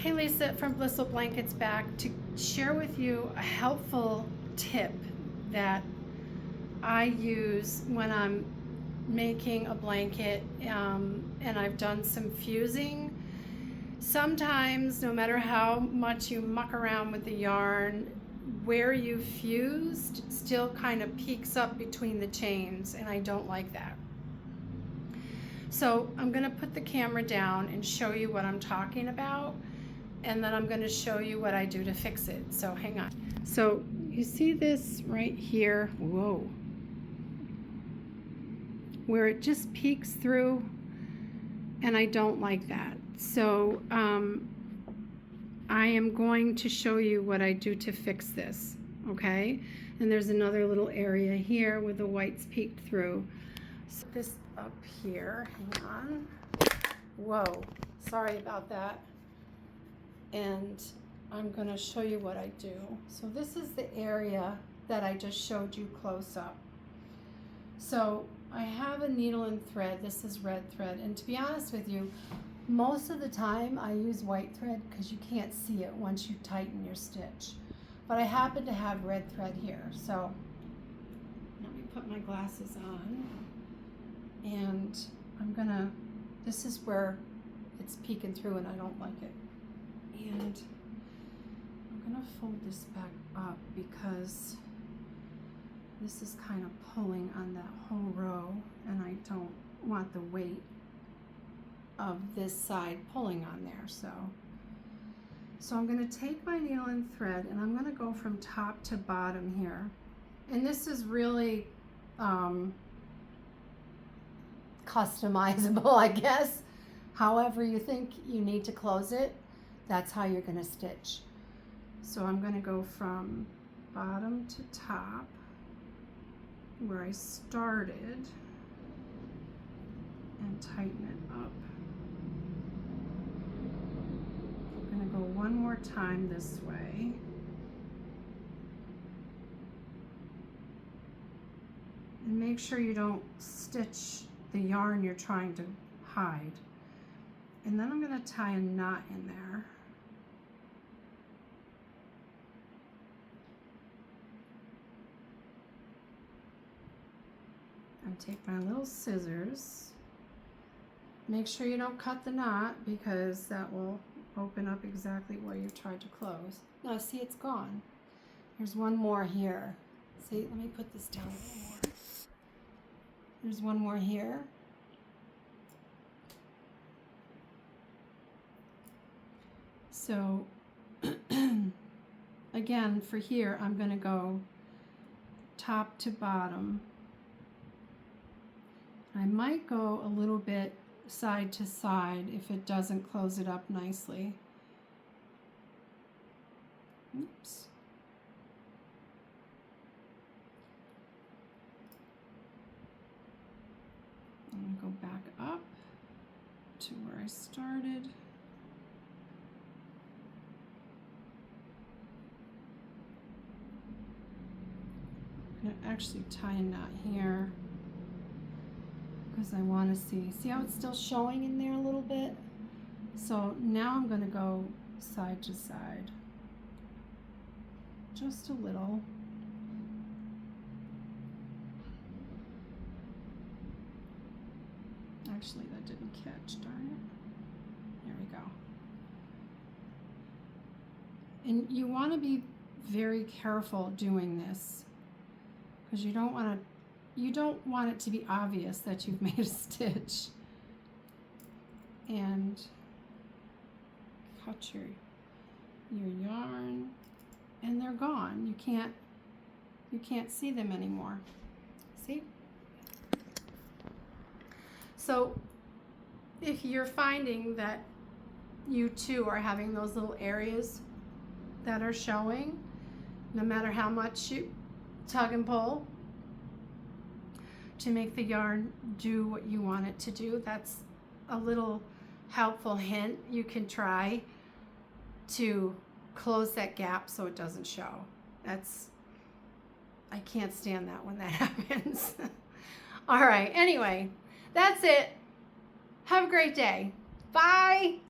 Hey, Lisa from Blissful Blankets back to share with you a helpful tip that I use when I'm making a blanket, and I've done some fusing. Sometimes, no matter how much you muck around with the yarn, where you fused still kind of peeks up between the chains, and I don't like that. So I'm going to put the camera down and show you what I'm talking about, and then I'm going to show you what I do to fix it. So hang on. So you see this right here, whoa, where it just peeks through, and I don't like that. So I am going to show you what I do to fix this, okay? And there's another little area here where the white's peeked through. So this up here, hang on. Whoa, sorry about that. And I'm going to show you what I do. So this is the area that I just showed you close up. So I have a needle and thread. This is red thread, and to be honest with you, most of the time I use white thread because you can't see it once you tighten your stitch. But I happen to have red thread here, so let me put my glasses on, and this is where it's peeking through and I don't like it. And I'm gonna fold this back up because this is kind of pulling on that whole row, and I don't want the weight of this side pulling on there. So I'm going to take my needle and thread, and I'm going to go from top to bottom here. And this is really customizable, I guess. However you think you need to close it, that's how you're going to stitch. So I'm going to go from bottom to top where I started and tighten it up. I'm going to go one more time this way. And make sure you don't stitch the yarn you're trying to hide. And then I'm going to tie a knot in there. And take my little scissors. Make sure you don't cut the knot because that will open up exactly where you tried to close. Now see, it's gone. There's one more here. See, let me put this down a little more. There's one more here. So again, for here, I'm going to go top to bottom. I might go a little bit side to side if it doesn't close it up nicely. Oops. I'm going to go back up to where I started. I'm going to actually tie a knot here, because I want to see how it's still showing in there a little bit. So now I'm going to go side to side, just a little. Actually, that didn't catch, darn it. There we go. And you want to be very careful doing this, because you don't want it to be obvious that you've made a stitch. And cut your yarn, and they're gone. You can't see them anymore. See? So if you're finding that you too are having those little areas that are showing, no matter how much you tug and pull to make the yarn do what you want it to do, that's a little helpful hint you can try to close that gap so it doesn't show. I can't stand that when that happens. All right, anyway, that's it. Have a great day. Bye.